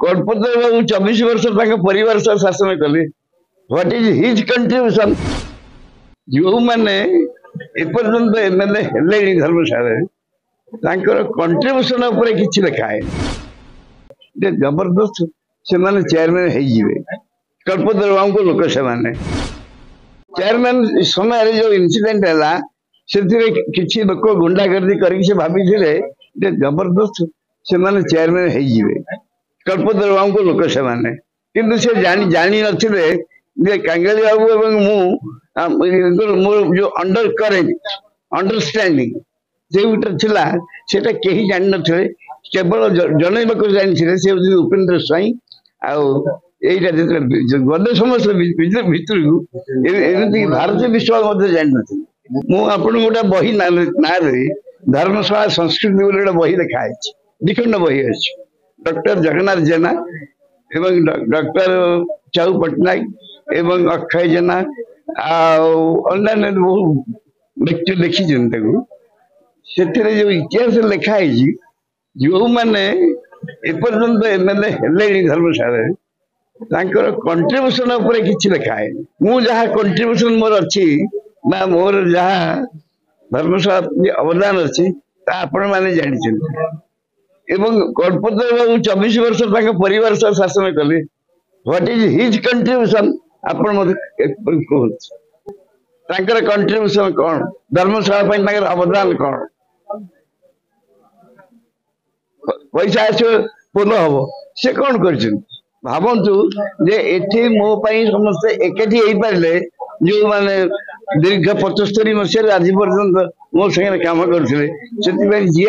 गणपत बाबू 24 वर्ष परिवार सह शासन कले व्हाट इज हिज कंट्रीब्यूशन जो मैंने एपर्यंत एमएलए हेले धर्मशाला कंट्रीब्यूशन उपर किसी लिखा है जबरदस्त से माने चेयरमैन कल्पत बाबू लोक से माने चेयरमैन समय जो इनसीडेंट है किसी लोक गुंडागर्दी करके भाभी जबरदस्त से माने चेयरमैन कल्पत बाबू लोक से माने किंतु से जानी नथिले कांगेली बाबू एवं मोर जो अंडर करेंट अंडरस्टैंडिंग जो थिला सेटा केही जानि नथिले केवल जने लोक जानि से उपेंद्र स्वाई आईटा गले समस्त भितर को भारतीय विश्व जानि नथिले मुझे गोटे बही ना धर्मशाला संस्कृति गोटे बही लिखाई दिखंड बही अच्छी डॉक्टर जगन्नाथ जेना एवं डॉक्टर चाऊ पट्टनायक एवं अक्षय जेना अन्य व्यक्ति लिखी से जो इतिहास लिखाई जो मैंने एपर्यंत एमएलए हेले धर्मशाला कंट्रीब्यूशन उपर किसी लिखा है मुझे जहाँ कंट्रीब्यूशन मोर अच्छी मोर जहाँ धर्मशाला अवदान अच्छी आपण मैंने जानी एवं गणपत बाबू 24 वर्ष परिवार सह शासन कले व्हाट इज हिज कंट्रीब्यूशन आपण कंट्रीब्यूशन कौन धर्मशाला अवदान कौन पैसा आसो पूर्ण हम से कौन कर भावतु जे एठी मो पई समस्त एकेठी हो पारे जो माने दीर्घ 75 मसीह आज पर्यंत मो संगे काम करते जी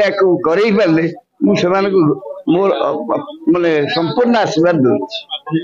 करे पारे मुझे मोर माने संपूर्ण आशीर्वाद दूसरी।